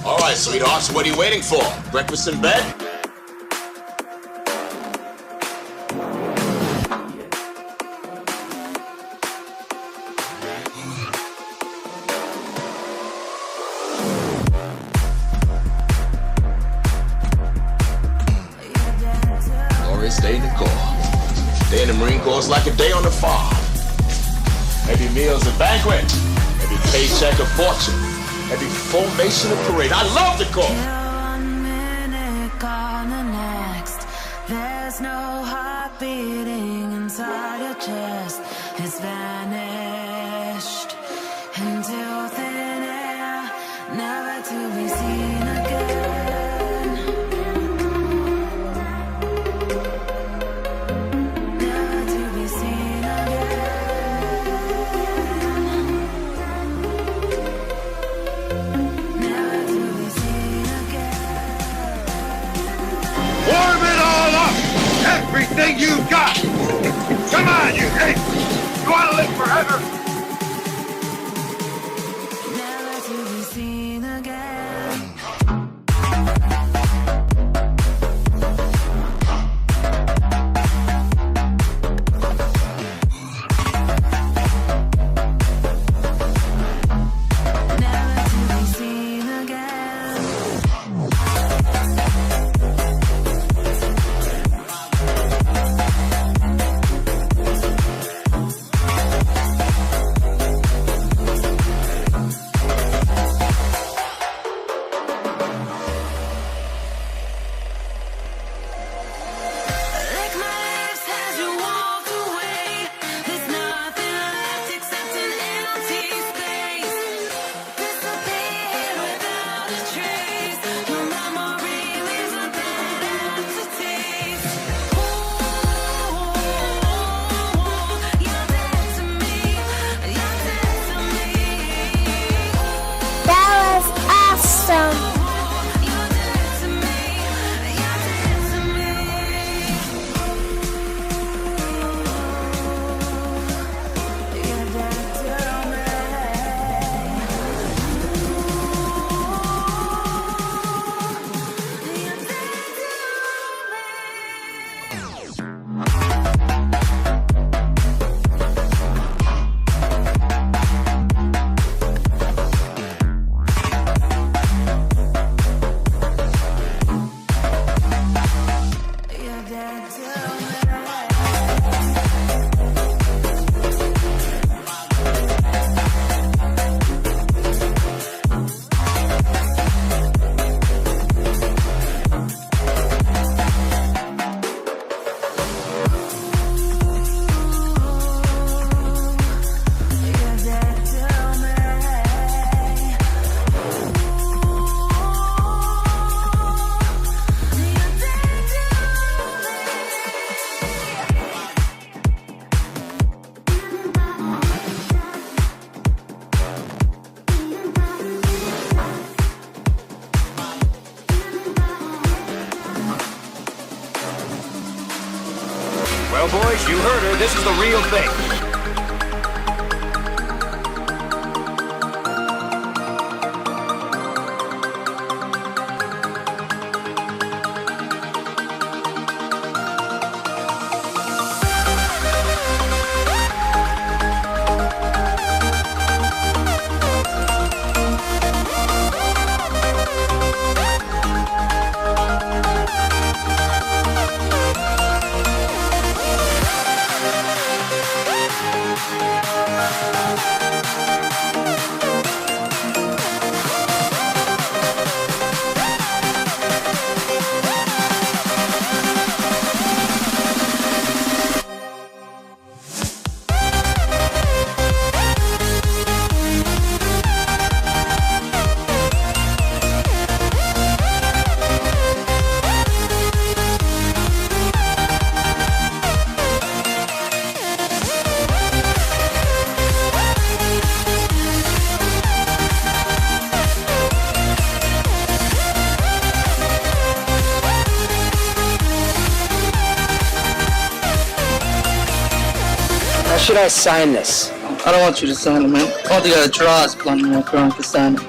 All right, sweethearts, what are you waiting for? Breakfast in bed? Glorious day in the Corps. Day in the Marine Corps is like a day on the farm. Every meal's a banquet. Every paycheck a fortune. Every formation a parade. I love the Corps. One minute, gone the next. There's no heart beating inside your chest. It's vanished into thin air, never to be seen again. Never to be seen again. Never to be seen again. Warm it all up! Everything you've got! Come on, you hey! You want to live forever? Never to be seen again. Never to be seen again. Lick my lips as you walk away. There's nothing left except an empty space. Disappear without a trace. No memory leaves a bad aftertaste. Ooh, you're dead to me. You're dead to me. That was awesome. You're dead to me. You're dead to me. You're dead to me. You're dead to me. You're dead to You're dead to me. You're dead Well, boys, you heard her. This is the real thing. How should I sign this? I don't want you to sign it, man. All you gotta draw is blunt and Cronin to sign it.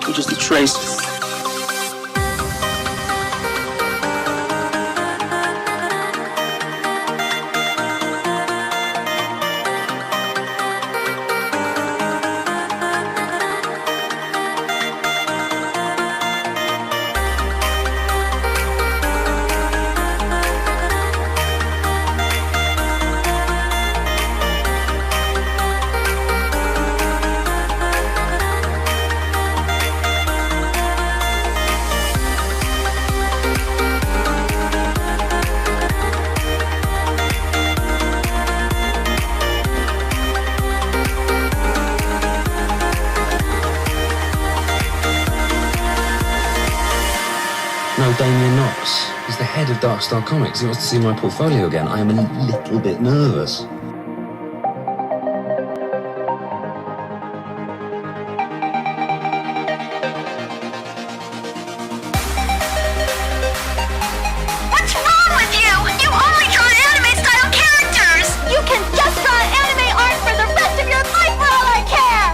You just a tracer. Damien Knox. He's the head of Dark Star Comics. He wants to see my portfolio again. I am a little bit nervous. What's wrong with you? You only draw anime-style characters! You can just draw anime art for the rest of your life for all I care!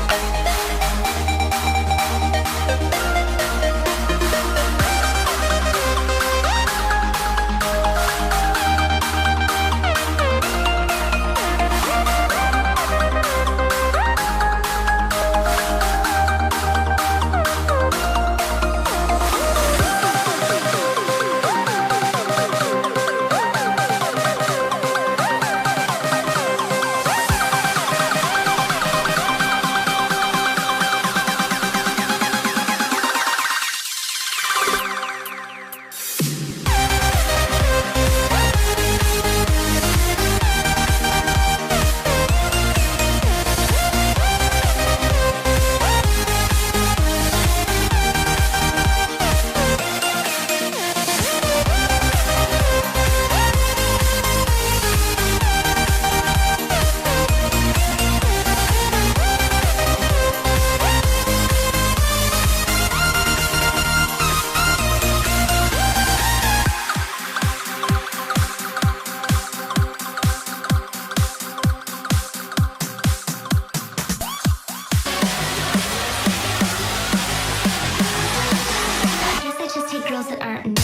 I guess I just take girls that aren't me.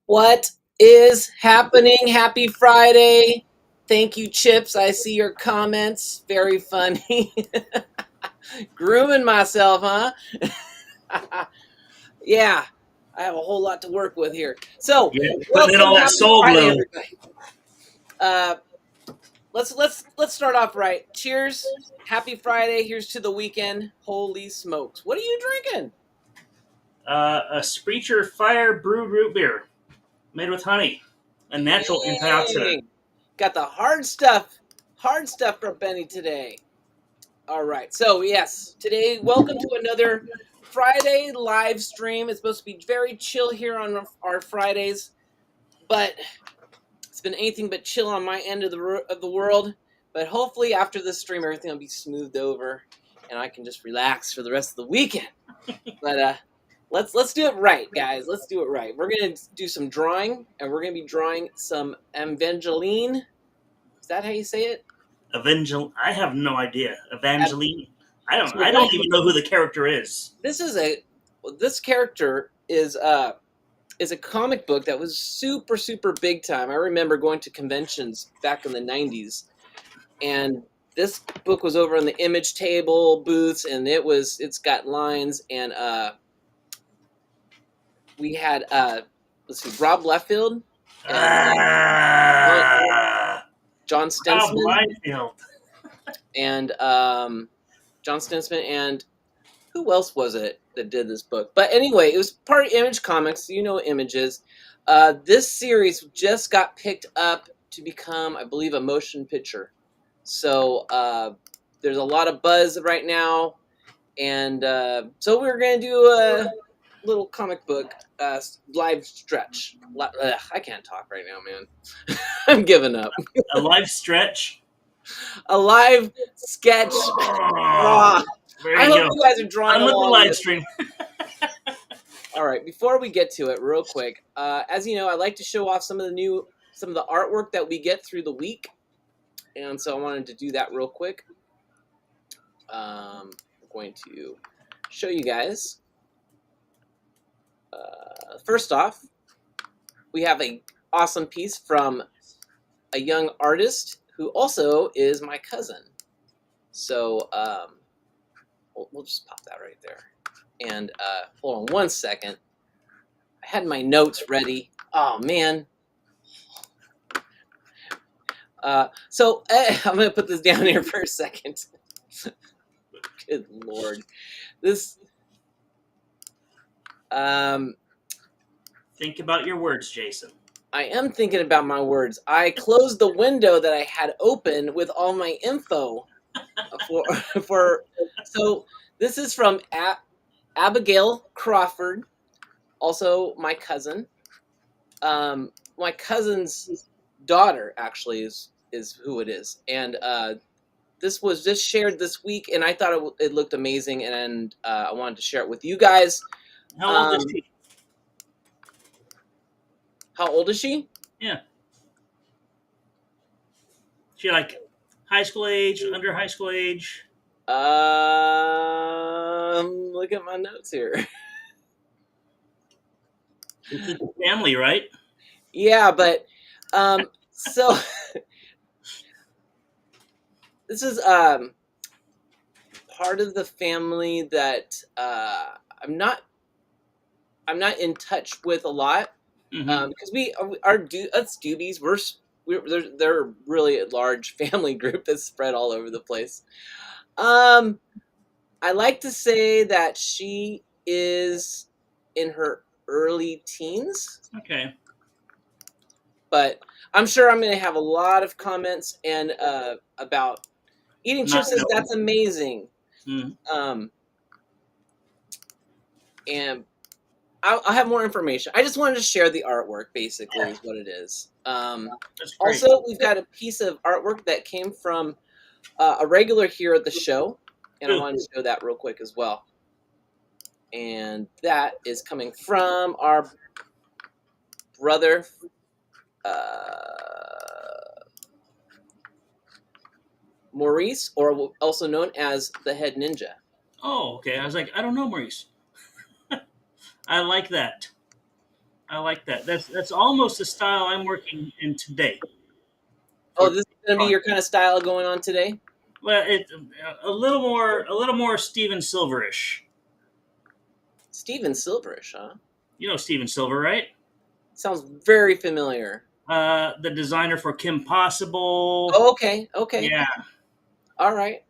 What is happening? Happy Friday. Thank you, Chips. I see your comments. Very funny. Grooming myself, huh? Yeah, I have a whole lot to work with here. So, Yeah, putting in all that happy soul Friday, glue. everybody. Let's start off right. Cheers. Happy Friday. Here's to the weekend. Holy smokes. What are you drinking? A Spreacher Fire Brewed Root Beer made with honey, a natural antioxidant. Dang. Got the hard stuff from Benny today. All right. So, yes, today, welcome to another Friday live stream. It's supposed to be very chill here on our Fridays, but it's been anything but chill on my end of the world. But hopefully, after this stream, everything will be smoothed over, and I can just relax for the rest of the weekend. But let's do it right, guys. Let's do it right. We're gonna do some drawing, and we're gonna be drawing some Avengelyne. Is that how you say it? I have no idea. Avengelyne. I So don't even know who the character is. This character is a comic book that was super big time. I remember going to conventions back in the 90s, and this book was over in the Image Table booths, and it's got lines, and we had let's see, Rob Liefeld and John Rob Stensman Liefeld. and and who else was it that did this book? But anyway, it was part of Image Comics. You know what Image is. This series just got picked up to become, I believe, a motion picture. So there's a lot of buzz right now. And so we're going to do a little comic book live stretch. I can't talk right now, man. I'm giving up. A live stretch. A live sketch. Oh, there I you hope go. you guys are drawing I'm with the along live with stream. All right, before we get to it, real quick, as you know, I like to show off some of the artwork that we get through the week, and so I wanted to do that real quick. I'm going to show you guys. First off, we have an awesome piece from a young artist who also is my cousin. So we'll just pop that right there. And hold on one second. I had my notes ready. Oh, man. So I'm going to put this down here for a second. Good Lord. This... Think about your words, Jason. I am thinking about my words. I closed the window that I had open with all my info for for. So this is from Abigail Crawford, also my cousin. My cousin's daughter actually is who it is, and this was just shared this week, and I thought it looked amazing, and I wanted to share it with you guys. How old is Um, she? How old is she? Yeah. She like high school age, under high school age? Look at my notes here. It's a family, right? Yeah, but so this is part of the family that I'm not in touch with a lot Mm-hmm. because us doobies they're really a large family group that's spread all over the place. I like to say that she is in her early teens, Okay. but I'm sure I'm going to have a lot of comments and about eating Not chips. Says knowing. that's amazing, Mm, um, and I'll have more information. I just wanted to share the artwork. Basically, is what it is. that's great. Also, we've got a piece of artwork that came from a regular here at the show, and I Ooh. wanted to show that real quick as well. And that is coming from our brother, Maurice, or also known as the Head Ninja. Oh, okay. I was like, I don't know, Maurice. I like that. I like that. That's almost the style I'm working in today. Oh, For this is going to be your kind of style going on today? well, it a little more Steven Silverish. Steven Silverish, huh? You know Steven Silver, right? Sounds very familiar. The designer for Kim Possible. Oh, okay. Yeah, All right.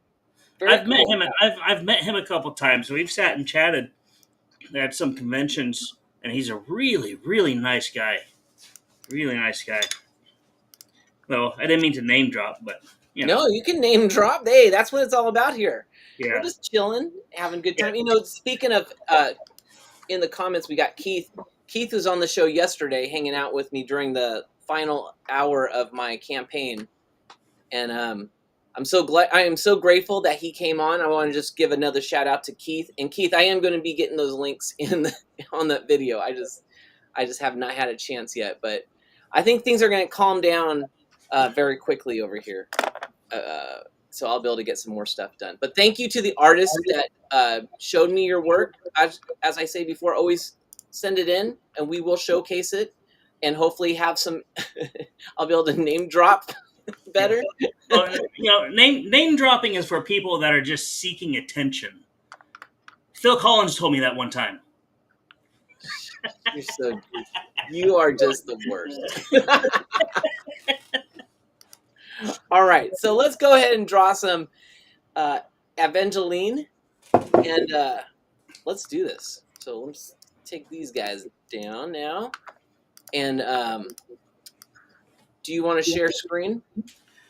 Very I've met cool. him. I've met him a couple times. We've sat and chatted at some conventions, and he's a really really nice guy. Really nice guy. Well, I didn't mean to name drop, but you know, No, you can name drop. Hey, that's what it's all about here. We're yeah. just chilling, having a good Yeah. time. Speaking of, in the comments, we got Keith. Keith was on the show yesterday, hanging out with me during the final hour of my campaign, and I'm so glad. I am so grateful that he came on. I want to just give another shout out to Keith. And Keith, I am going to be getting those links on that video. I just have not had a chance yet, but I think things are going to calm down very quickly over here. So I'll be able to get some more stuff done. But thank you to the artists that showed me your work. As I say before, always send it in, and we will showcase it, and hopefully have some. I'll be able to name drop better. Well, name dropping is for people that are just seeking attention. Phil Collins told me that one time. You are just the worst. All right, so let's go ahead and draw some Avengelyne, and let's do this. So let's take these guys down now. And do you want to share screen?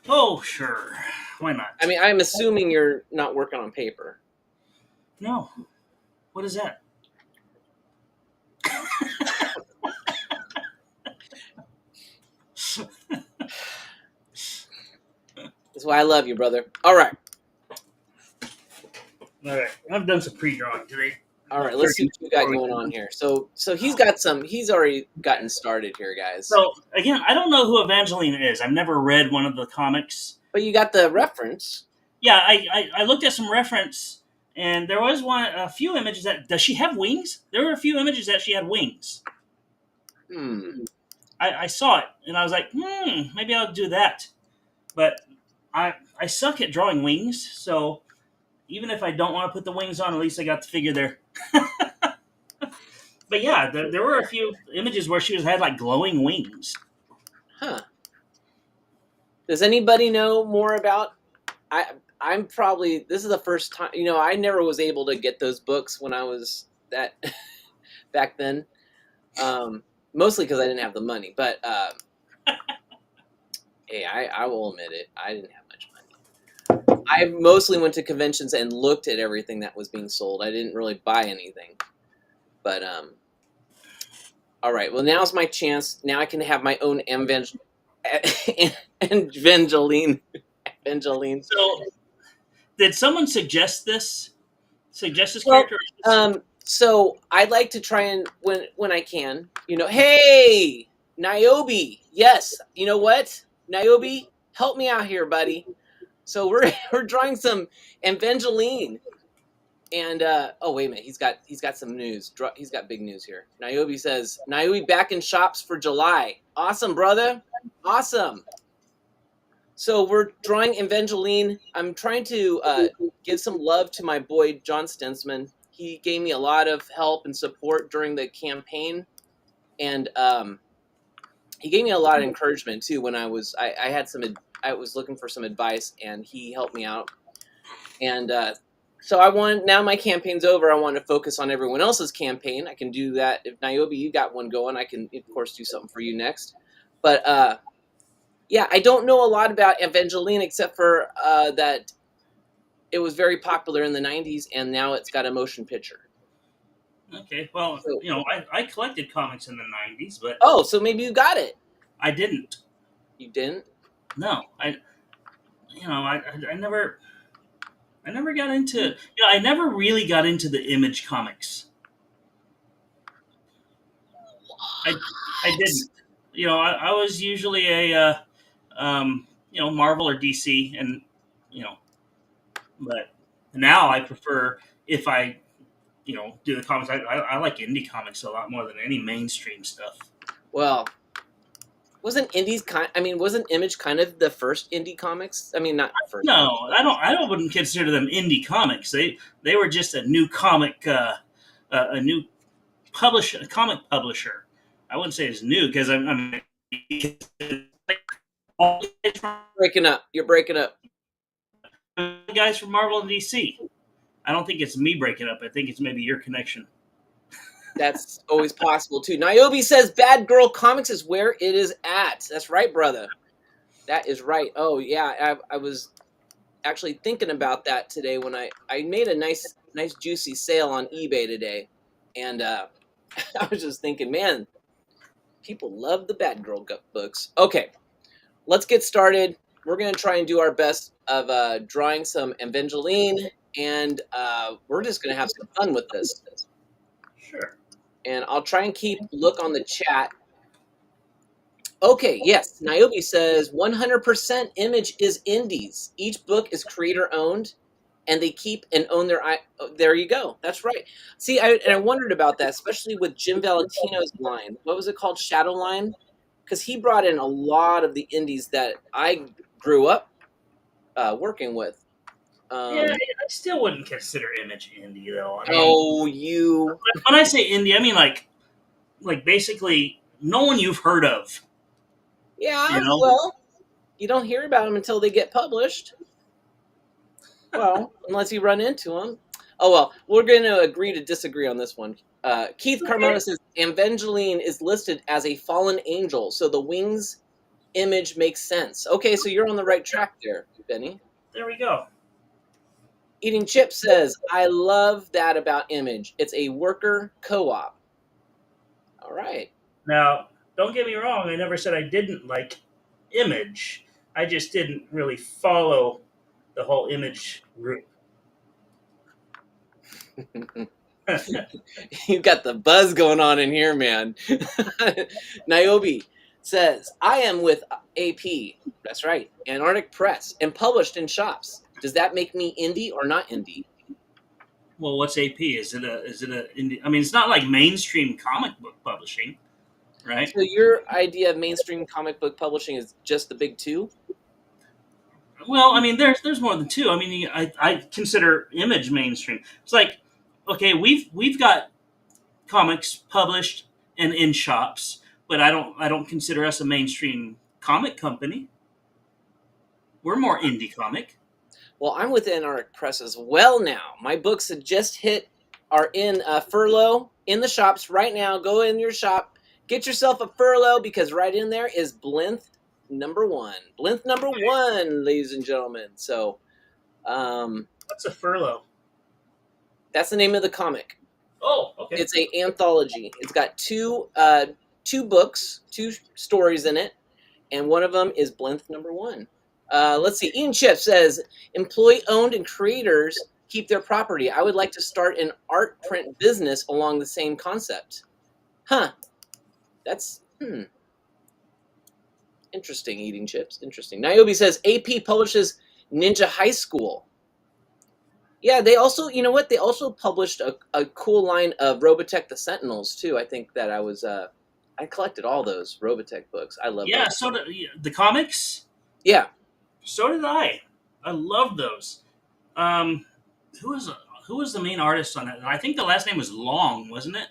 Oh, sure. Why not? I mean, I'm assuming you're not working on paper. No. What is that? That's why I love you, brother. All right. All right. I've done some pre-drawing today. All right, let's see what you got going on here. So he's already gotten started here, guys. So, again, I don't know who Avengelyne is. I've never read one of the comics. But you got the reference. Yeah, I looked at some reference, and there was a few images that... Does she have wings? There were a few images that she had wings. I saw it, and I was like, maybe I'll do that. But I suck at drawing wings, so even if I don't want to put the wings on, at least I got the figure there. But yeah, there were a few images where she had like glowing wings. Huh. Does anybody know more about... I'm probably... This is the first time... I never was able to get those books when I was that... back then. Mostly because I didn't have the money. But, hey, I will admit it. I didn't have much money. I mostly went to conventions and looked at everything that was being sold. I didn't really buy anything. But all right. Well, now's my chance. Now I can have my own Avengelyne. Avengelyne. So, did someone suggest this? Suggest this Well, character? so I'd like to try and when I can, hey, Niobe. Yes, you know what, Niobe, help me out here, buddy. So we're we're drawing some Avengelyne, and oh wait a minute, he's got some news. He's got big news here. Niobe says Niobe back in shops for July. Awesome, brother. Awesome. So we're drawing Avengelyne. I'm trying to give some love to my boy John Stensman. He gave me a lot of help and support during the campaign, and he gave me a lot of encouragement too. When I was I was looking for some advice, and he helped me out. And so now my campaign's over. I want to focus on everyone else's campaign. I can do that. If Niobe, you got one going, I can of course do something for you next. But yeah, I don't know a lot about Avengelyne except for that it was very popular in the 90s, and now it's got a motion picture. Okay, well, So- I collected comics in the '90s, but Oh, so maybe you got it. I didn't. You didn't? No, I never got into. I never really got into the Image comics. I didn't. I was usually a Marvel or DC, and but now I prefer if I do the comics. I like indie comics a lot more than any mainstream stuff. Well, wasn't Image kind of the first indie comics? I mean, not first. No, I wouldn't consider them indie comics. They were just a new comic, a new comic publisher. I wouldn't say it's new because I'm all Breaking up. You're breaking up. the guys from Marvel and DC. I don't think it's me breaking up. I think it's maybe your connection. That's always possible too. Niobe says Bad Girl Comics is where it is at. That's right, brother. That is right. Oh yeah, I was actually thinking about that today when I made a nice juicy sale on eBay today, and I was just thinking, man, people love the Bad Girl books. Okay, let's get started. We're gonna try and do our best of drawing some Avengelyne, and we're just gonna have some fun with this. Sure. And I'll try and look on the chat. Okay, yes. Niobe says 100% Image is indies. Each book is creator owned, and they keep and own their. There you go. That's right. See, I wondered about that, especially with Jim Valentino's line. What was it called? Shadow Line? Because he brought in a lot of the indies that I grew up working with. Yeah, I still wouldn't consider Image indie though. Oh, you. When I say indie, I mean like basically no one you've heard of. Yeah, You know? well, you don't hear about them until they get published. Well, unless you run into them. Oh, well, we're going to agree to disagree on this one. Keith Carmona says Avengelyne is listed as a fallen angel, so the wings image makes sense. Okay, so you're on the right track there, Benny. There we go. Eating Chips says, I love that about Image. It's a worker co-op. All right. Now, don't get me wrong. I never said I didn't like Image. I just didn't really follow the whole Image group. You got the buzz going on in here, man. Niobe says, I am with AP. That's right. Antarctic Press and published in shops. Does that make me indie or not indie? Well, what's AP? Is it a indie? I mean, it's not like mainstream comic book publishing, right? So your idea of mainstream comic book publishing is just the big two? Well, I mean, there's more than two. I mean, I consider Image mainstream. It's like, okay, we've got comics published and in shops, but I don't consider us a mainstream comic company. We're more indie comic. Well, I'm with Antarctic Press as well now. My books have just are in furlough in the shops right now. Go in your shop, get yourself a furlough, because right in there is Blinth #1. Blinth #1, ladies and gentlemen. So What's a furlough? That's the name of the comic. Oh, okay. It's a anthology. It's got two books, two stories in it, and one of them is Blythe #1. Let's see. Ian Chip says, employee owned and creators keep their property. I would like to start an art print business along the same concept. Huh. That's interesting. Eating chips. Interesting. Niobe says AP publishes Ninja High School. Yeah, they also, you know what? They also published a cool line of Robotech the Sentinels too. I think that I collected all those Robotech books. I love Yeah, those. so the comics. Yeah. So did I. I love those. Um, who was who was the main artist on it? I think the last name was Long, wasn't it?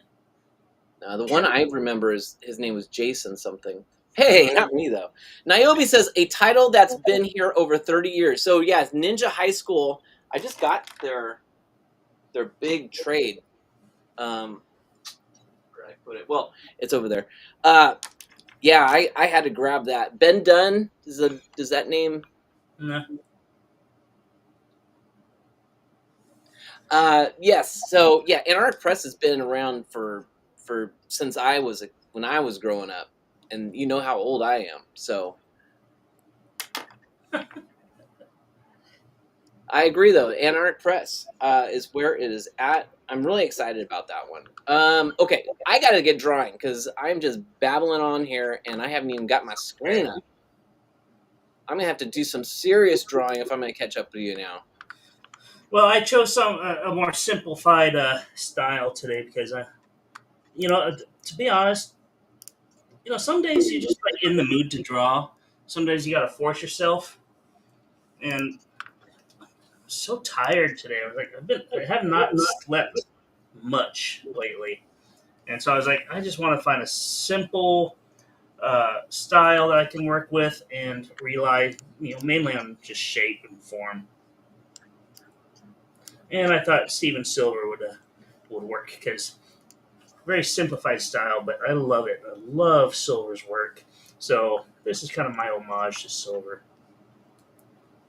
The one I remember is his name was Jason something. Hey, not me though. Niobe says a title that's been here over 30 years. So yeah, Ninja High School. I just got their big trade. Where did I put it? Well, it's over there. Yeah, I had to grab that. Ben Dunn, does that name? No. Yes. So yeah, Anarch Press has been around for since when I was growing up, and you know how old I am. So I agree, though. Anarch Press is where it is at. I'm really excited about that one. Okay, I got to get drawing because I'm just babbling on here, and I haven't even got my screen up. I'm gonna have to do some serious drawing if I'm gonna catch up to you now. Well, I chose a more simplified style today because to be honest, some days you're just like in the mood to draw. Some days you got to force yourself, and I'm so tired today. I was like, I have not slept much lately, and so I was like, I just want to find a simple style that I can work with and rely, mainly on just shape and form. And I thought Steven Silver would work because very simplified style, but I love it. I love Silver's work. So this is kind of my homage to Silver.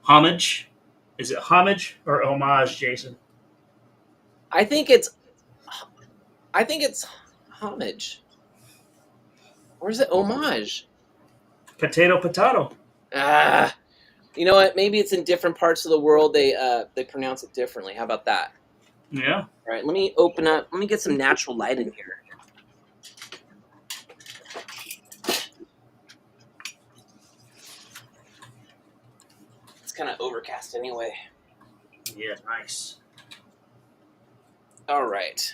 Homage? Is it homage or homage, Jason? I think it's homage, or is it homage? Potato. Ah, you know what? Maybe it's in different parts of the world. They pronounce it differently. How about that? Yeah. All right, let me open up. Let me get some natural light in here. It's kind of overcast anyway. Yeah, nice. All right.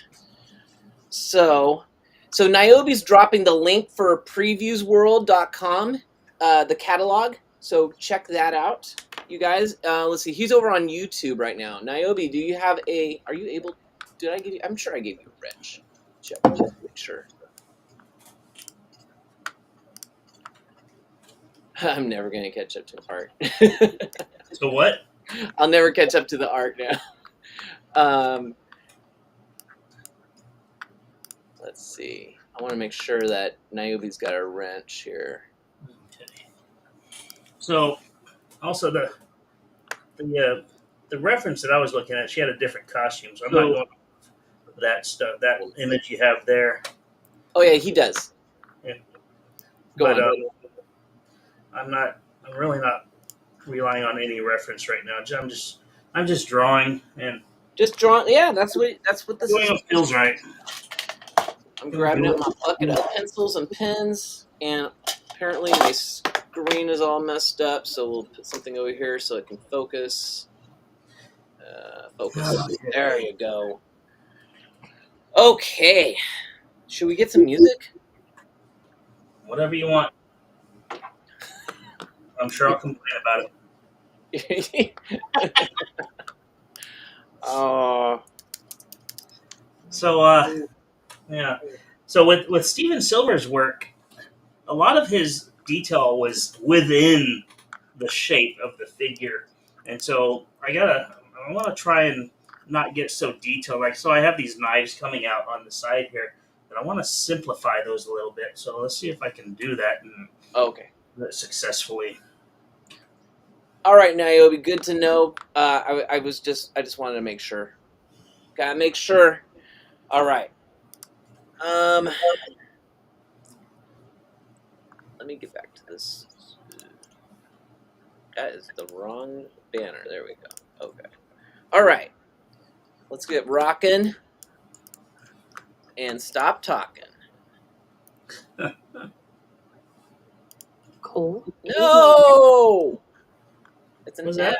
So Niobe's dropping the link for previewsworld.com, the catalog. So check that out, you guys. Let's see. He's over on YouTube right now. Niobe, are you able? Did I give you? I'm sure I gave you a wrench. Check, make sure. I'm never gonna catch up to art. So what? I'll never catch up to the art now. Let's see. I want to make sure that Niobe's got a wrench here. Okay. So, also the reference that I was looking at, she had a different costume, so I'm not going with that stuff. That image you have there. Oh yeah, he does. Yeah. Go But on. I'm really not relying on any reference right now. I'm just drawing and Just drawing. Yeah, that's what this doing is. what feels right. I'm grabbing out my bucket of pencils and pens, and apparently my screen is all messed up. So we'll put something over here so it can focus. Focus. There you go. Okay. Should we get some music? Whatever you want. I'm sure I'll complain about it. Oh. So yeah. So with Steven Silver's work, a lot of his detail was within the shape of the figure, and so I want to try and not get so detailed. Like, so I have these knives coming out on the side here, but I want to simplify those a little bit. So let's see if I can do that and Okay. do it successfully. All right, Niobe, good to know. I just wanted to make sure. Gotta make sure. All right. Let me get back to this. That is the wrong banner. There we go. Okay. All right. Let's get rocking and stop talking. Cool. No! It's an Was ad. that-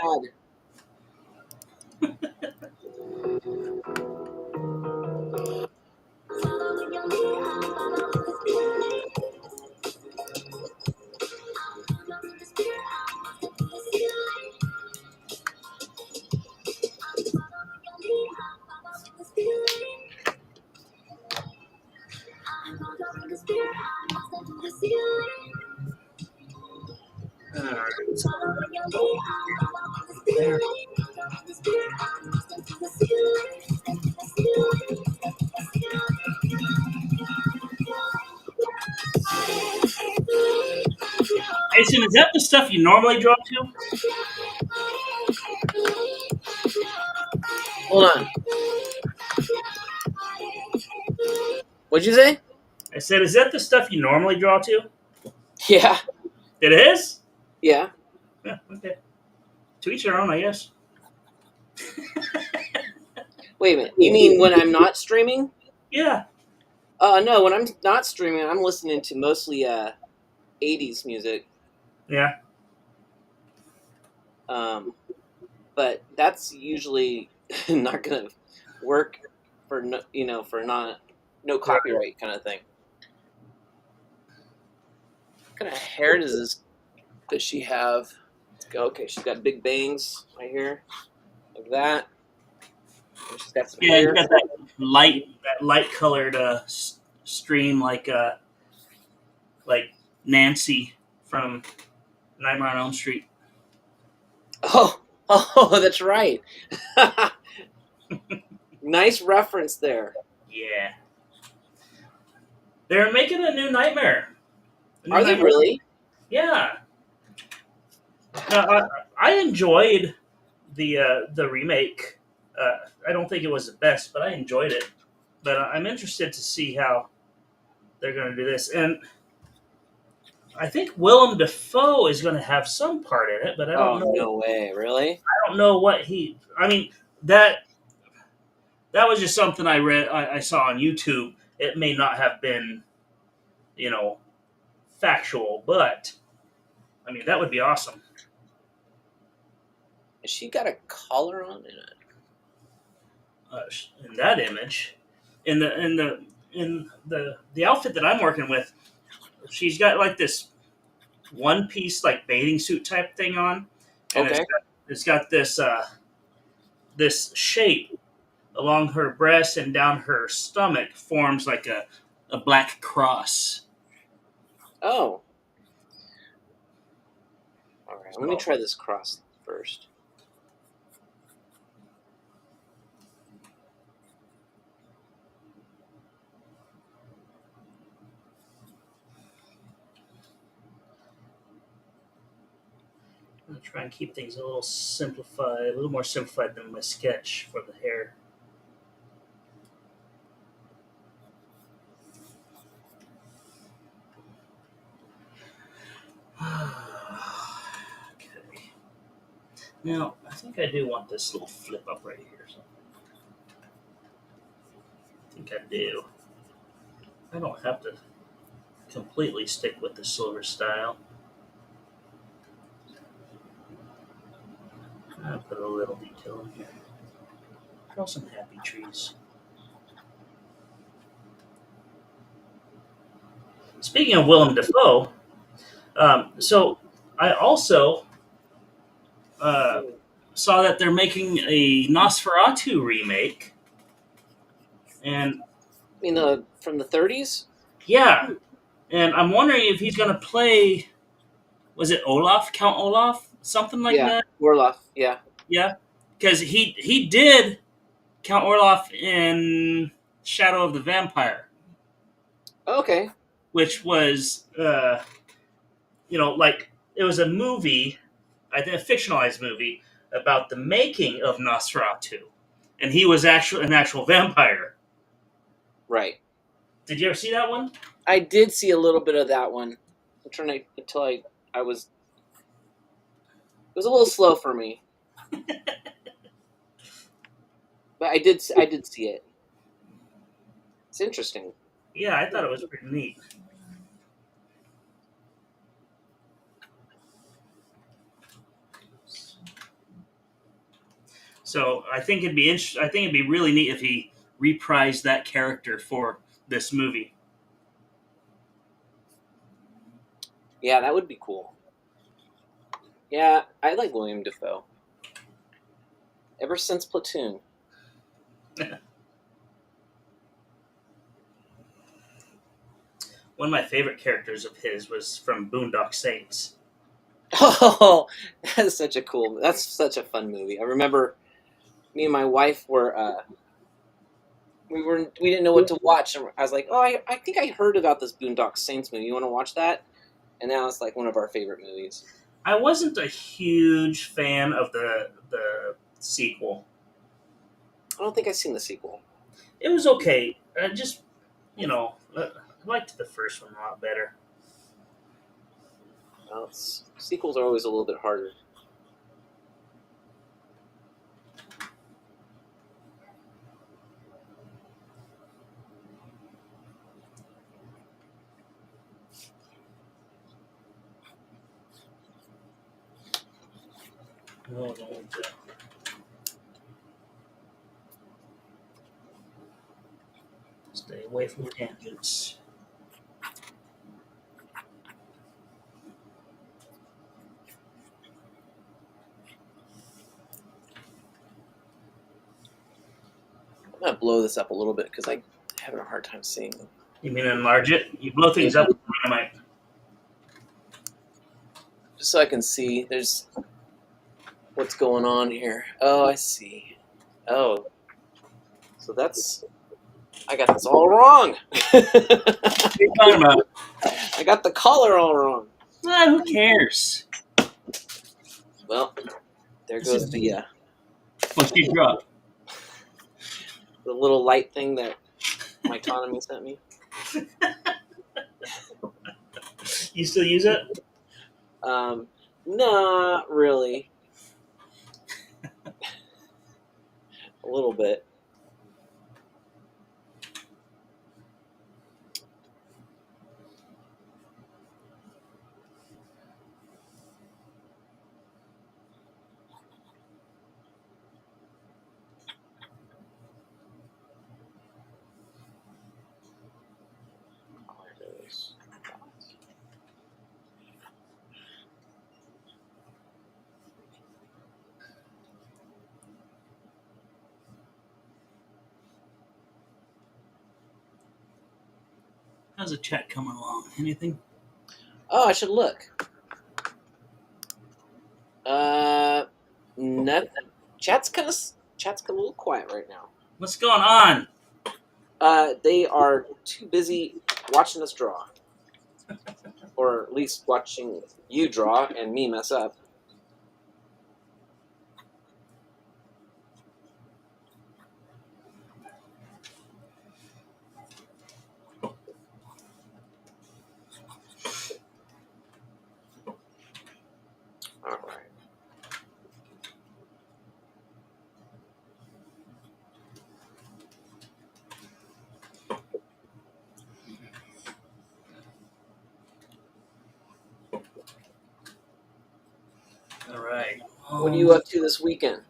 Jason, is that the stuff you normally draw to? Hold on. What'd you say? I said, is that the stuff you normally draw to? Yeah. It is? Yeah. Yeah, okay. To each their own, I guess. Wait a minute. You mean when I'm not streaming? Yeah. No, when I'm not streaming, I'm listening to mostly 80s music. Yeah. But that's usually not gonna work for no copyright kind of thing. What kind of hair does she have? Okay, she's got big bangs right here, like that. And she's got some Yeah, hair. you got that light colored stream like Nancy from Nightmare on Elm Street. Oh, that's right. Nice reference there. Yeah. They're making a new Nightmare. Are they really? Yeah. No, I enjoyed the remake. I don't think it was the best, but I enjoyed it. But I'm interested to see how they're going to do this. And I think Willem Dafoe is going to have some part in it, but I don't know. No way, really? I don't know what he. I mean that was just something I read. I saw on YouTube. It may not have been, factual, but I mean that would be awesome. Has she got a collar on in it? In that image, in the outfit that I'm working with, she's got like this one piece like bathing suit type thing on, and Okay. it's got this this shape along her breast and down her stomach forms like a black cross. Oh. All right. Let me try this cross first. I'm gonna try and keep things a little simplified, a little more simplified than my sketch for the hair. Okay. Now, I think I do want this little flip up right here. So I think I do. I don't have to completely stick with the silver style. I'll put a little detail in here. Draw some happy trees. Speaking of Willem Dafoe, so I also saw that they're making a Nosferatu remake, and From the 30s? yeah, and I'm wondering if he's going to play. Was it Olaf? Count Olaf? Something like that. Orloff. Yeah. Yeah, because he did Count Orloff in Shadow of the Vampire, Okay. which was like it was a movie I think a fictionalized movie about the making of Nosferatu, and he was actually an actual vampire. Right. Did you ever see that one? I did see a little bit of that one. I'm trying to until I was. It was a little slow for me, but I did see it. It's interesting. Yeah, I thought it was pretty neat. So I think I think it'd be really neat if he reprised that character for this movie. Yeah, that would be cool. Yeah, I like William Dafoe. Ever since Platoon. One of my favorite characters of his was from Boondock Saints. Oh, that's such a fun movie. I remember me and my wife were we didn't know what to watch, and I was like, oh, I think I heard about this Boondock Saints movie. You want to watch that? And now it's like one of our favorite movies. I wasn't a huge fan of the sequel. I don't think I've seen the sequel. It was okay. I liked the first one a lot better. Well, sequels are always a little bit harder. No. Stay away from tangents. I'm gonna blow this up a little bit because I'm having a hard time seeing them. You mean enlarge it? You blow things up with dynamite. Just so I can see. There's what's going on here. Oh, I see. Oh, so I got this all wrong. What are you talking about? I got the color all wrong. Who cares? Well, there goes the What you drop? the little light thing that my autonomy sent me. You still use it? Not really. A little bit. How's the chat coming along? Anything? Oh, I should look. Nothing. Chat's kind of a little quiet right now. What's going on? They are too busy watching us draw, or at least watching you draw and me mess up. All right. All right. What are you up to this weekend?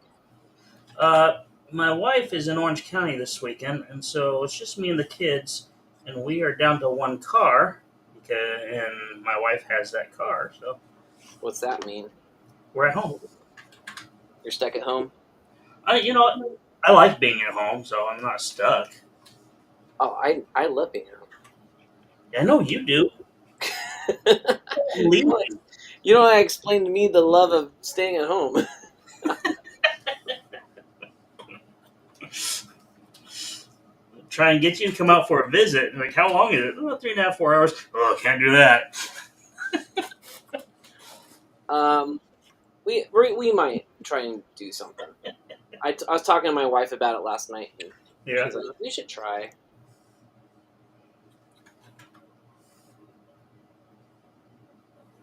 My wife is in Orange County this weekend, and so it's just me and the kids, and we are down to one car, and my wife has that car, so What's that mean? we're at home. You're stuck at home? You know what? I like being at home, so I'm not stuck. Oh, I love being at home. I know you do. Leave me. You know, I explained to me the love of staying at home. Try and get you to come out for a visit. Like, how long is it? Oh, 3.5, 4 hours. Oh, can't do that. we might try and do something. I was talking to my wife about it last night, and Yeah. she's like, "We should try."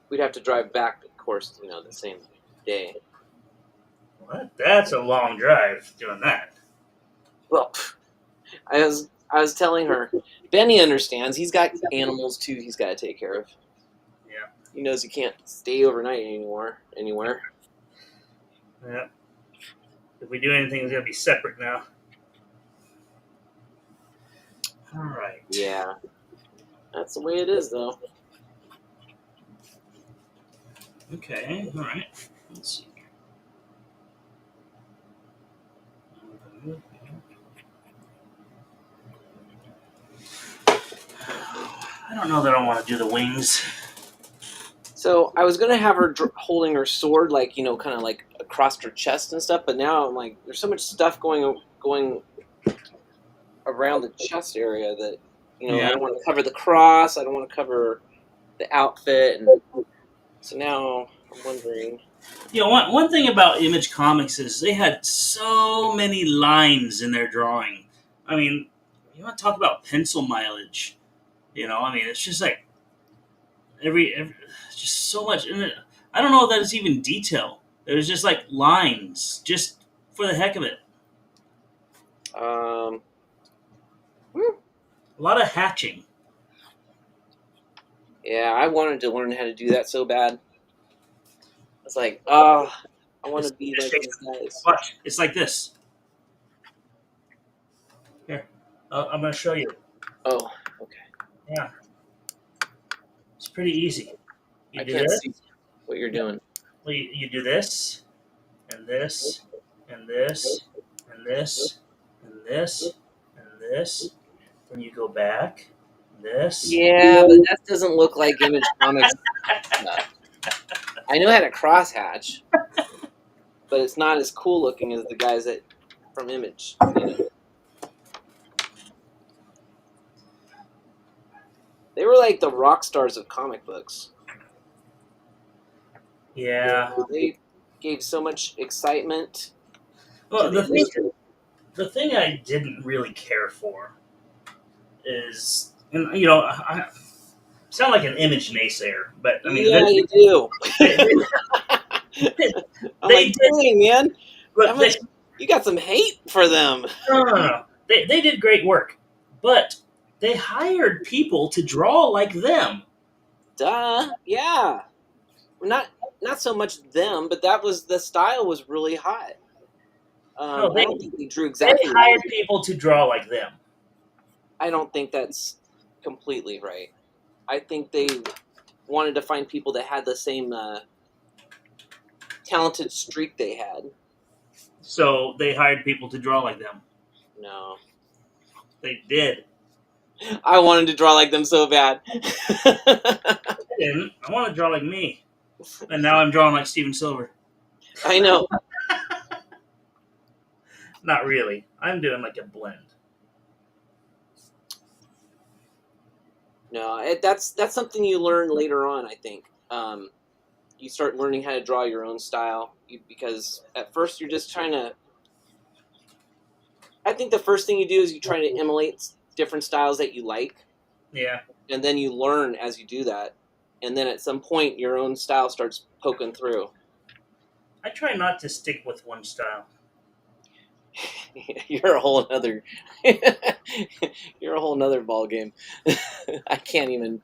We'd have to drive back, of course, the same day. What? That's a long drive doing that. Well, I was telling her, Benny understands. He's got animals too. He's got to take care of. Yeah. He knows he can't stay overnight anymore anywhere. Yeah. If we do anything, it's gonna be separate now. All right. Yeah, that's the way it is, though. Okay. All right. Let's see. I don't know that I want to do the wings. So I was gonna have her holding her sword, like kind of like across her chest and stuff. But now I'm like, there's so much stuff going around the chest area that I Yeah. don't want to cover the cross. I don't want to cover the outfit, and so now I'm wondering. One thing about Image Comics is they had so many lines in their drawing. I mean, you want to talk about pencil mileage? I mean, it's just like every just so much. And I don't know that it's even detail. It was just like lines, just for the heck of it. A lot of hatching. Yeah, I wanted to learn how to do that so bad. It's like, I want to be like these guys. Watch, it's like this. Here, I'm going to show you. Oh, okay. Yeah, it's pretty easy. You I do can't this. see what you're doing. Well, you do this, and this, and this, and this, and this, and this. Then you go back. This. Yeah, but that doesn't look like Image Comics stuff. I know how to crosshatch, but it's not as cool looking as the guys from Image. They were like the rock stars of comic books. Yeah. They gave so much excitement. Well, to the thing I didn't really care for is, and I sound like an Image naysayer, but I mean, yeah, you do. I'm they like, did. dang, man, Look, you got some hate for them. no. They did great work, but they hired people to draw like them. Duh, yeah. Not so much them, but the style was really hot. No, I don't think they drew exactly. They hired people to draw like them. I don't think that's completely right. I think they wanted to find people that had the same talented streak they had. So they hired people to draw like them. No. They did. I wanted to draw like them so bad. I didn't. I want to draw like me. And now I'm drawing like Steven Silver. I know. Not really. I'm doing like a blend. No, that's something you learn later on, I think. You start learning how to draw your own style because at first you're just trying to. I think the first thing you do is you try to emulate different styles that you like. Yeah. And then you learn as you do that. And then at some point, your own style starts poking through. I try not to stick with one style. You're a whole nother. You're a whole nother ball game. I can't even.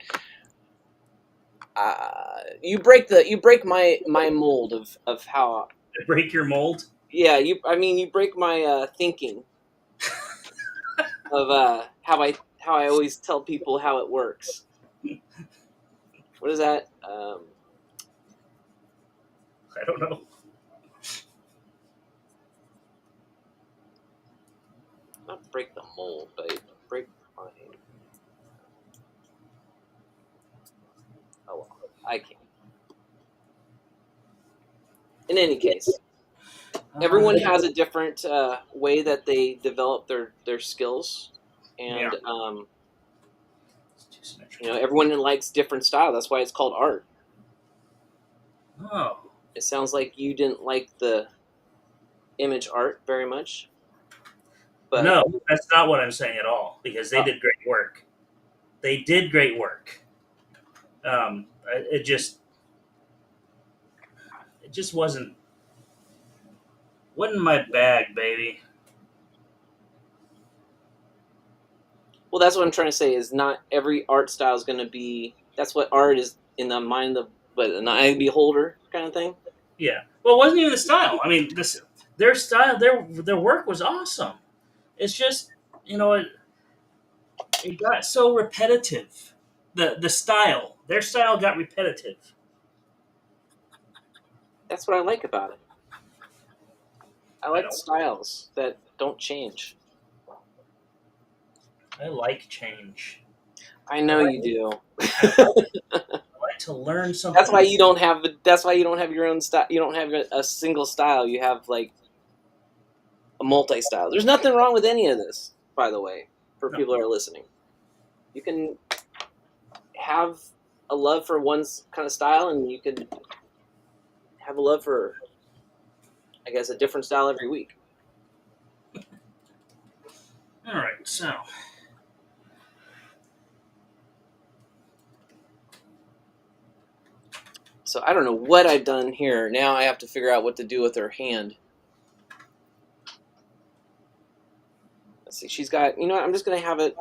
You break my mold of how. Break your mold. Yeah, you break my thinking of how I always tell people how it works. What is that? I don't know. Not break the mold, but break my. Oh well, I can't. In any case, everyone has a different way that they develop their skills, and everyone likes different style. That's why it's called art. Oh. It sounds like you didn't like the image art very much. But No, that's not what I'm saying at all. Because they Oh. did great work. They did great work. It just wasn't my bag, baby. well, that's what I'm trying to say. Is not every art style is going to be. That's what art is in the mind of, but an eye beholder kind of thing. Yeah. Well, it wasn't even the style. I mean, their style, their work was awesome. It's just, it got so repetitive. The style, their style got repetitive. That's what I like about it. I like don't- styles that don't change. I like change. I know you do. I like to learn something. That's why you don't have. That's why you don't have your own style. You don't have a single style. You have like a multi-style. There's nothing wrong with any of this, by the way, for No. people who are listening. You can have a love for one kind of style, and you can have a love for, I guess, a different style every week. All right, so So I don't know what I've done here. Now I have to figure out what to do with her hand. Let's see. She's got. You know what? I'm just gonna have it.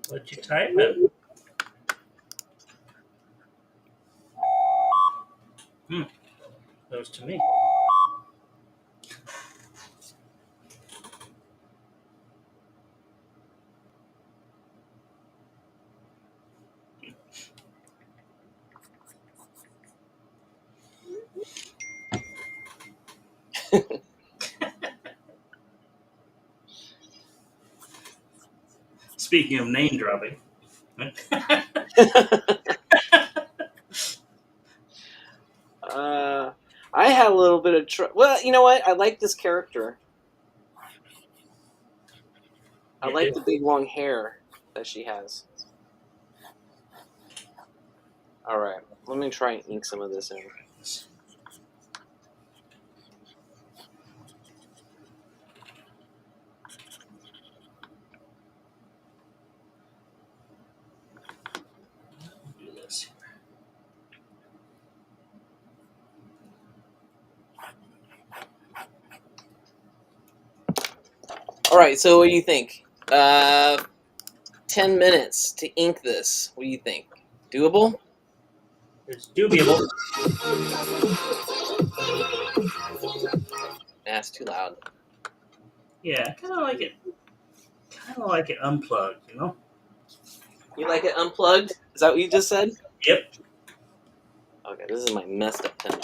what you type in? Those to me. Speaking of name dropping. I had a little bit of trouble. Well, you know what? I like this character. I like the big long hair that she has. All right, let me try and ink some of this in. Do this. All right, so what do you think? 10 minutes to ink this. What do you think? Doable? It's dubable. Nah, it's too loud. Yeah, kind of like it. Kind of like it unplugged, you know. You like it unplugged? Is that what you just said? Yep. Okay, this is my messed up pen.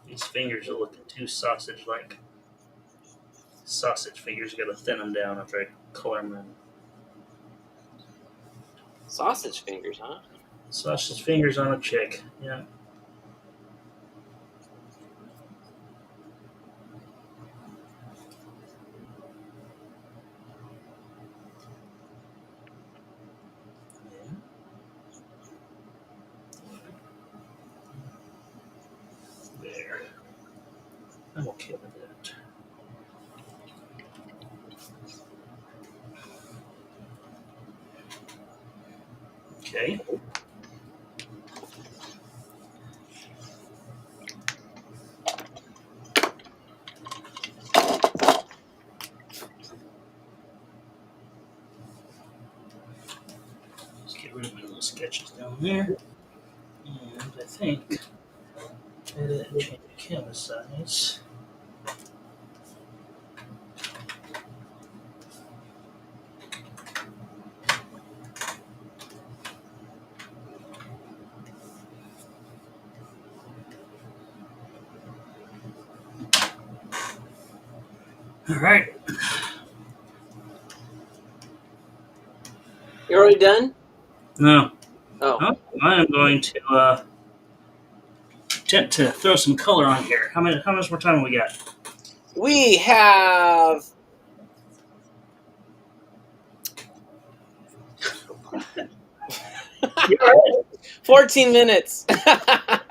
These fingers are looking too sausage-like. Sausage fingers, gotta thin them down after I color them in. Sausage fingers, huh? Sausage fingers on a chick. Yeah. There. I'm okay with that. Okay. get rid of my little sketches down there. And I think edit and change the canvas size. All right. You already done? Now, Oh, I am going to attempt to throw some color on here. How much more time have we got? we have 14 minutes. I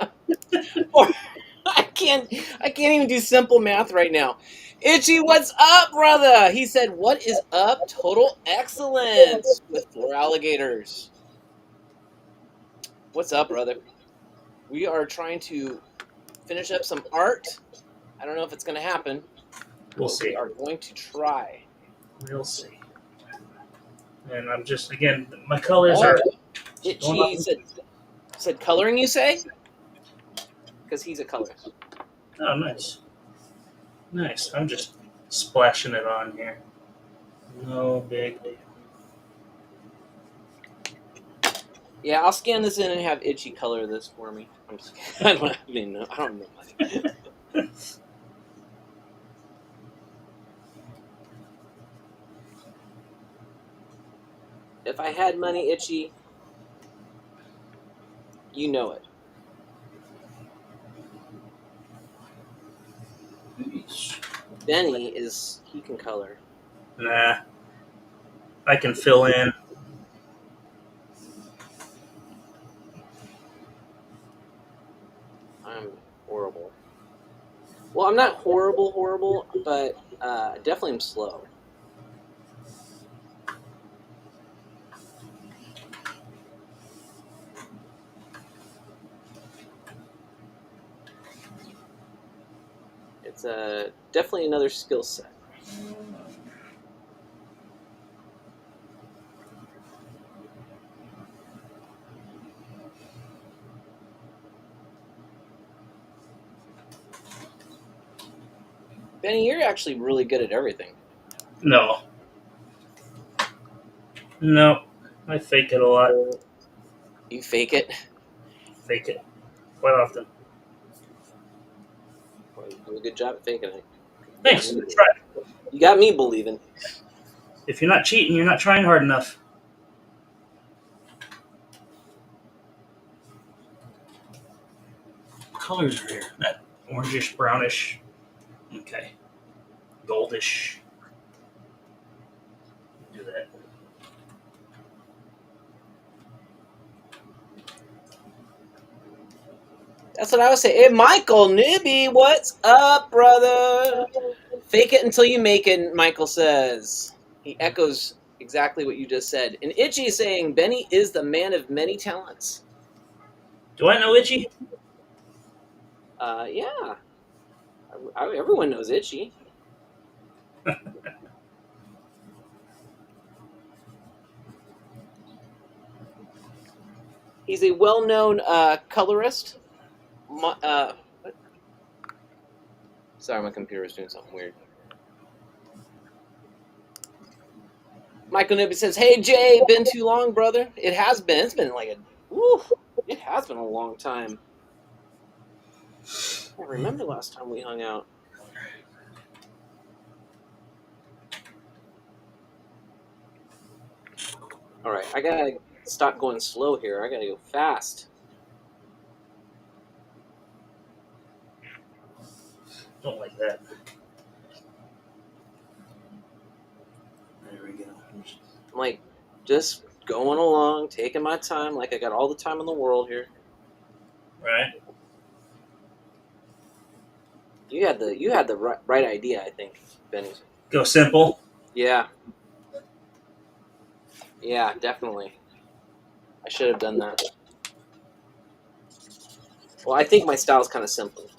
can't even do simple math right now. Itchy, what's up, brother? He said, "What is up? Total excellence with 4 alligators." What's up, brother? We are trying to finish up some art. I don't know if it's going to happen. We'll but see. We are going to try. We'll see. And I'm just, again, my colors are. Itchy said coloring, you say? Because he's a colorist. Oh, nice. Nice. I'm just splashing it on here. No big deal. Yeah, I'll scan this in and have Itchy color this for me. I'm just kidding. I don't know money. If I had money, Itchy, you know it. Benny he can color. Nah. I can fill in. I'm horrible. Well, I'm not horrible, but definitely I'm slow. It's definitely another skill set. Benny, you're actually really good at everything. No. No. I fake it a lot. You fake it. Fake it. Quite often. Well, you do a good job at faking it. Thanks. Yeah, Try. you got me believing. If you're not cheating, you're not trying hard enough. What colors are here? That orangish, brownish. Okay. Goldish. Do that. That's what I would say. Hey, Michael Nibby, what's up, brother? Fake it until you make it, Michael says. He echoes exactly what you just said. And Itchy is saying, Benny is the man of many talents. Do I know Itchy? Yeah. Everyone knows Itchy. He's a well-known colorist. What? Sorry, my computer is doing something weird. Michael Nibby says, "Hey Jay, been too long, brother? It has been. It's been like it has been a long time. I remember last time we hung out. All right, I gotta stop going slow here. I gotta go fast. Don't like that. There we go. I'm like just going along, taking my time, like I got all the time in the world here. Right. You had the right idea, I think, Benny. Go simple. Yeah. Yeah, definitely. I should have done that. Well, I think my style is kind of simple.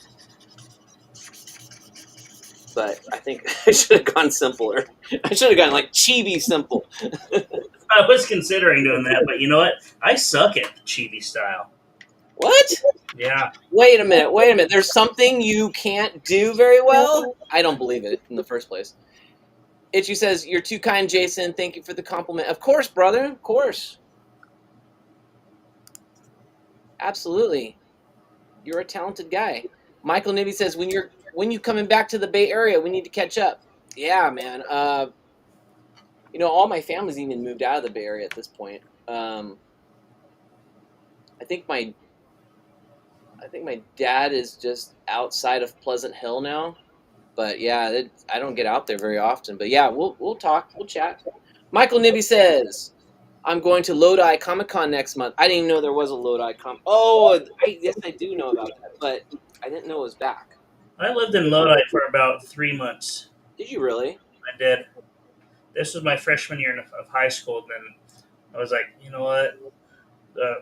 but I think I should have gone simpler. I should have gone like chibi simple. I was considering doing that, but you know what? I suck at the chibi style. What? Yeah. Wait a minute. There's something you can't do very well? I don't believe it in the first place. Itchy says, "You're too kind, Jason. Thank you for the compliment." Of course, brother. Of course. Absolutely. You're a talented guy. Michael Nibby says, when you coming back to the Bay Area, we need to catch up. Yeah, man. All my family's even moved out of the Bay Area at this point. I think my dad is just outside of Pleasant Hill now. But yeah, I don't get out there very often. But yeah, we'll talk, we'll chat. Michael Nibby says, "I'm going to Lodi Comic Con next month." I didn't even know there was a Lodi Comic. Oh, yes, I do know about that, but I didn't know it was back. I lived in Lodi for about 3 months. Did you really? I did. This was my freshman year of high school, and then I was like, you know what?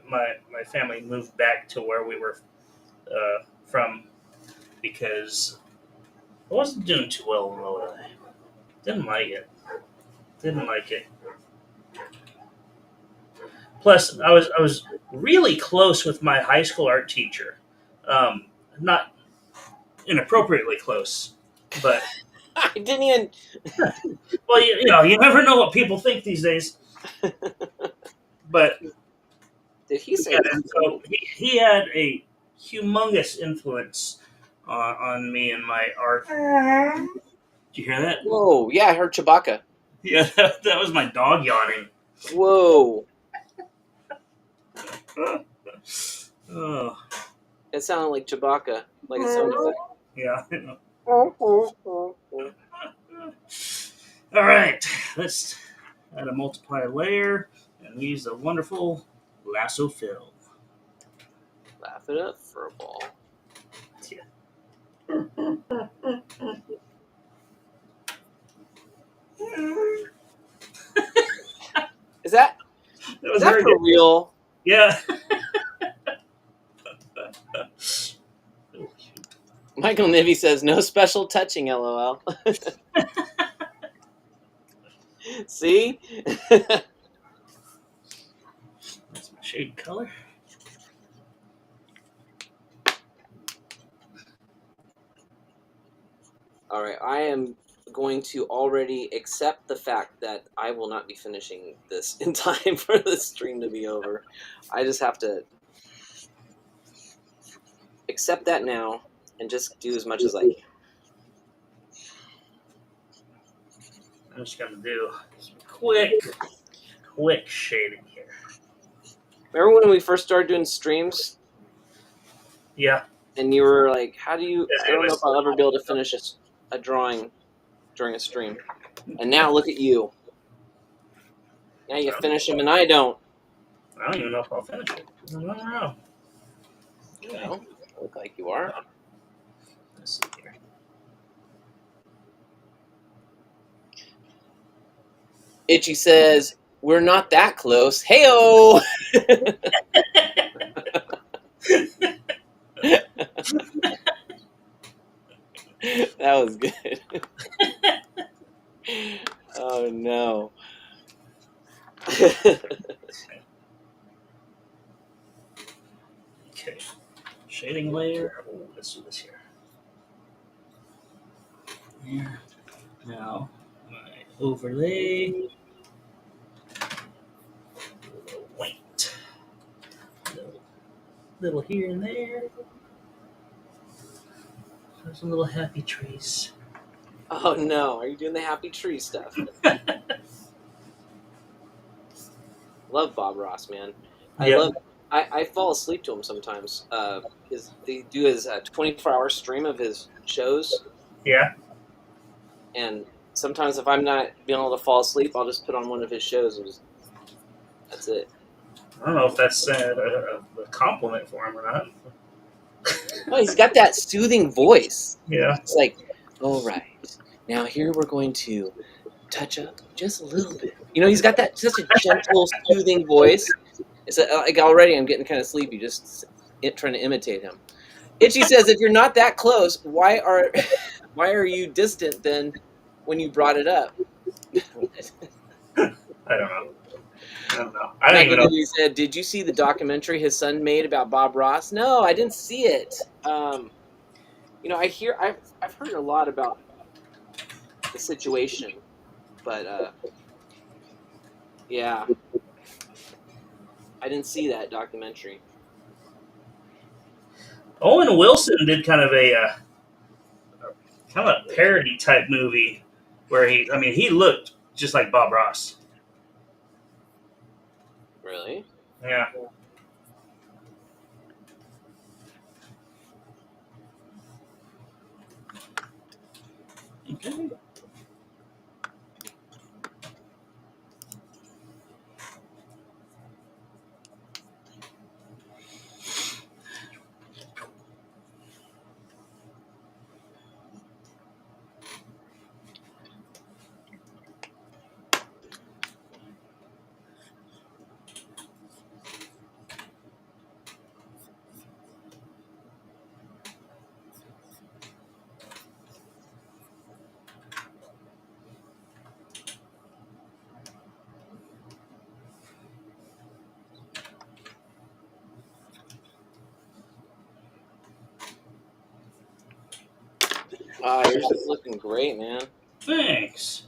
My family moved back to where we were from because I wasn't doing too well in Lodi. Didn't like it. Plus, I was really close with my high school art teacher. Not inappropriately close, but I didn't even. well, you never know what people think these days. But Did he say yeah, that? and so he had a humongous influence on me and my art. Did you hear that? Whoa, yeah, I heard Chewbacca. Yeah, that was my dog yawning. Whoa. Oh, It sounded like Chewbacca, like a sound effect. yeah. I know. All right, let's add a multiply layer and use the wonderful lasso fill. Laugh it up for a ball. Is that very for good. real? Yeah. Michael Nivy says, "No special touching, LOL." See? That's my shade color. All right, I am going to already accept the fact that I will not be finishing this in time for the stream to be over. I just have to accept that now and just do as much as I can. I'm just gonna do some quick shading here. Remember when we first started doing streams Yeah. and you were like, "How do you? Yeah, I don't know if I'll ever be able to finish a drawing during a stream." And now look at you. Now you finish them and I don't. I don't even know if I'll finish it. I don't know. Well, look like you are. Let's see here. Itchy says, "We're not that close." Heyo! That was good. Oh no. Okay. Shading layer. Oh, let's do this here. There. Now, my overlay. White. Little here and there. There's a little happy trees. Oh no, are you doing the happy tree stuff? Love Bob Ross, man. I fall asleep to him sometimes. They do his 24-hour stream of his shows, Yeah. and sometimes if I'm not being able to fall asleep, I'll just put on one of his shows. That's it. I don't know if that's a compliment for him or not. Oh, he's got that soothing voice. Yeah. It's like, all right, now here we're going to touch up just a little bit. He's got that such a gentle, soothing voice. It's like already I'm getting kind of sleepy just trying to imitate him. Itchy says, "If you're not that close, why are why are you distant then when you brought it up? I don't know. I don't even know. He said, "Did you see the documentary his son made about Bob Ross?" No, I didn't see it. I've heard a lot about the situation, but yeah, I didn't see that documentary. Owen Wilson did kind of a parody type movie where he looked just like Bob Ross. Really? Yeah. Okay. Yours is looking great, man. Thanks.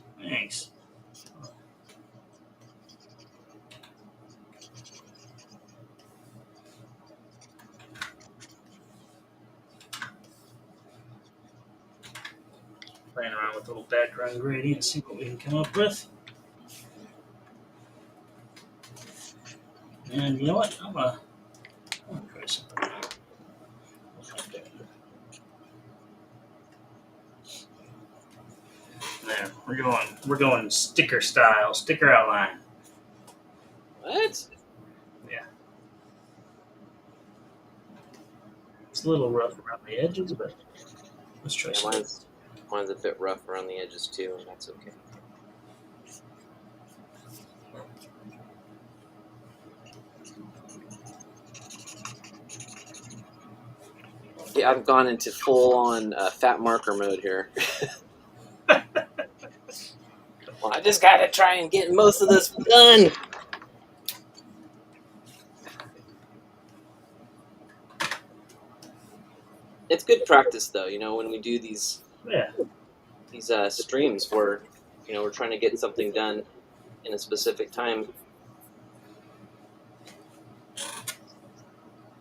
Playing around with a little background gradient, see what we can come up with. And you know what? I'm gonna try something. There, we're going sticker style, sticker outline. What? Yeah. It's a little rough around the edges, but let's try Yeah, something. mine's a bit rough around the edges too, and that's okay. Yeah, I've gone into full on fat marker mode here. Well, I just gotta try and get most of this done. It's good practice, though. When we do these Yeah. streams where we're trying to get something done in a specific time,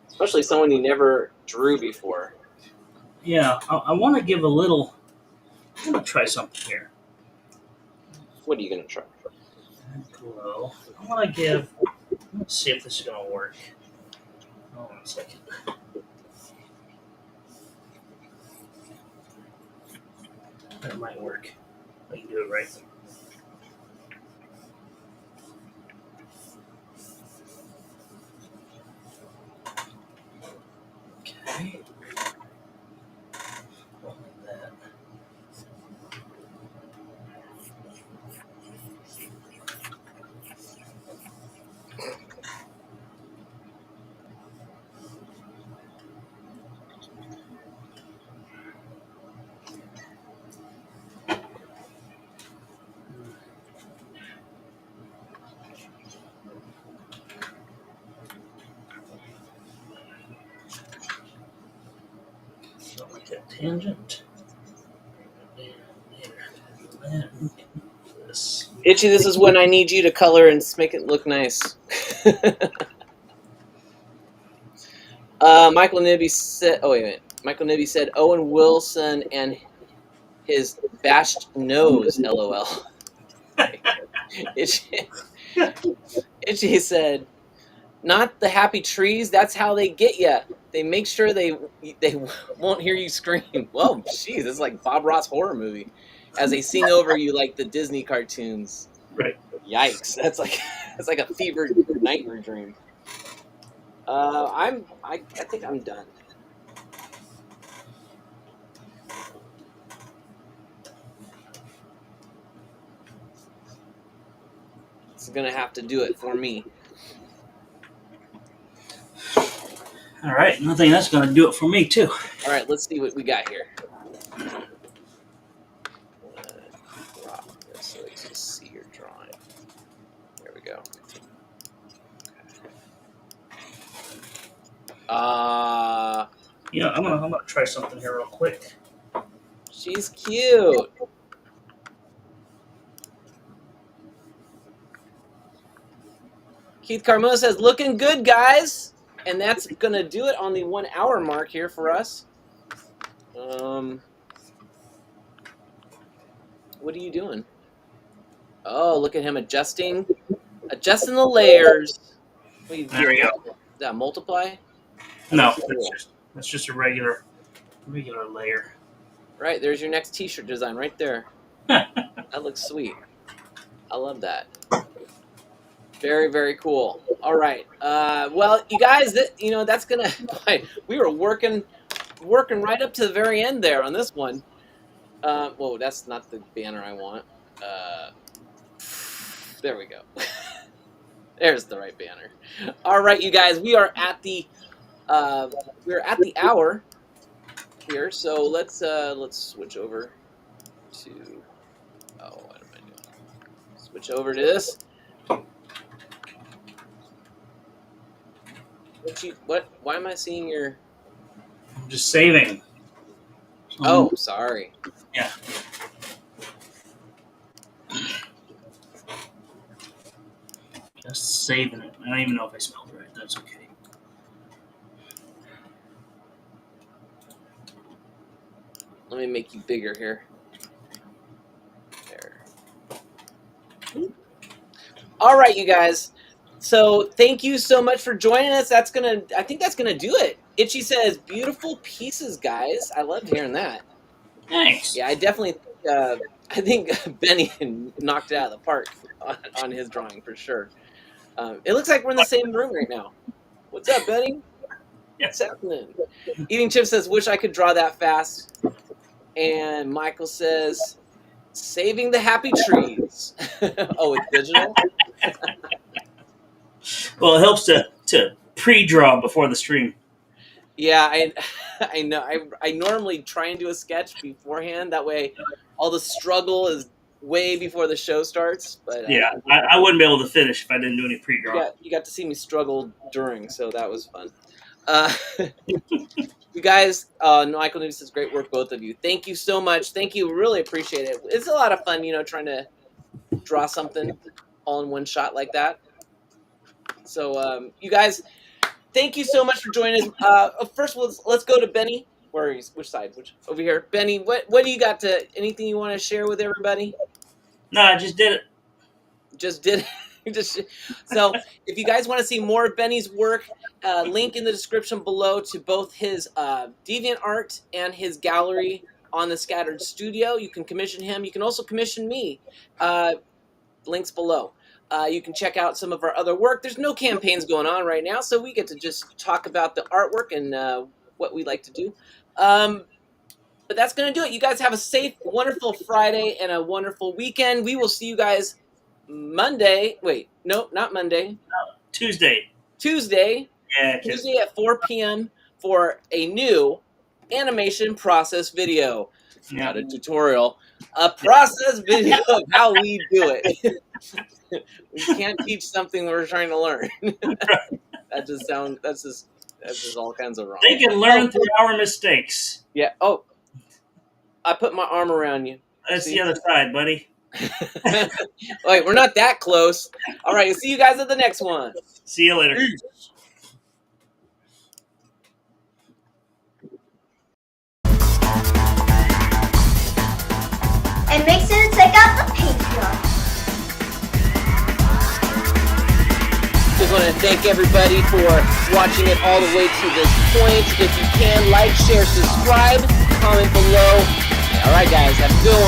especially someone you never drew before. Yeah, I want to give a little. I'm gonna try something here. What are you gonna try? Glow. I want to give. Let's see if this is gonna work. Hold on a second. That might work. I can do it right. Okay. Like that. So like a tangent. This. Itchy, this is when I need you to color and make it look nice. Michael Nibby said. Oh wait a minute. Michael Nibby said Owen Wilson and his bashed nose. LOL. Itchy said, "Not the happy trees. That's how they get you. They make sure they won't hear you scream." Well, geez, it's like Bob Ross horror movie, as they sing over you like the Disney cartoons. Right. Yikes! That's like a fevered nightmare dream. I think I'm done. It's gonna have to do it for me. All right, and I think that's going to do it for me too. All right, let's see what we got here. You know, I'm gonna try something here real quick. She's cute. Keith Carmona says, looking good, guys. And that's going to do it on the 1 hour mark here for us. What are you doing? Oh, look at him adjusting the layers. There we go. Is that multiply? No, that's just a regular layer. Right, there's your next t-shirt design right there. That looks sweet. I love that. Very, very cool. All right. Well, you guys, that's gonna. We were working right up to the very end there on this one. Whoa, that's not the banner I want. There we go. There's the right banner. All right, you guys, we are at the hour here. So let's switch over to. Oh, what am I doing? Switch over to this. What? Why am I seeing your? I'm just saving. Oh, sorry. Yeah. Just saving it. I don't even know if I spelled it right. That's okay. Let me make you bigger here. There. All right, you guys. So thank you so much for joining us. I think that's gonna do it. Itchy says, "Beautiful pieces, guys." I loved hearing that. Thanks. Yeah, I definitely. I think Benny knocked it out of the park on his drawing for sure. It looks like we're in the same room right now. What's up, Benny? What's happening? Eating Chip says, "Wish I could draw that fast." And Michael says, "Saving the happy trees." Oh, it's digital. Well, it helps to pre-draw before the stream. Yeah, I know. I normally try and do a sketch beforehand. That way, all the struggle is way before the show starts. But yeah, I wouldn't be able to finish if I didn't do any pre-draw. You got to see me struggle during, so that was fun. You guys, Michael Newton says, "Great work, both of you. Thank you so much. Thank you. Really appreciate it. It's a lot of fun, trying to draw something all in one shot like that. So, you guys, thank you so much for joining us. First, let's go to Benny. Where is which side? Which over here? Benny, what do you got anything you want to share with everybody? No, I just did it. Just did it. So, if you guys want to see more of Benny's work, link in the description below to both his DeviantArt and his gallery on the Scattered Studio. You can commission him. You can also commission me. Links below. You can check out some of our other work. There's no campaigns going on right now, so we get to just talk about the artwork and what we like to do. But that's going to do it. You guys have a safe, wonderful Friday and a wonderful weekend. We will see you guys Monday. Wait, no, not Monday. Tuesday. Yeah, Tuesday at 4 p.m. for a new animation process video. Yeah. Not a tutorial. A process video of how we do it. We can't teach something we're trying to learn. That's just all kinds of wrong. They can learn through our mistakes. Yeah. Oh, I put my arm around you. That's the other side, buddy. Wait, we're not that close. All right. See you guys at the next one. See you later. And make sure to check out the Patreon. Just want to thank everybody for watching it all the way to this point. If you can, like, share, subscribe, comment below. All right, guys, have a good one.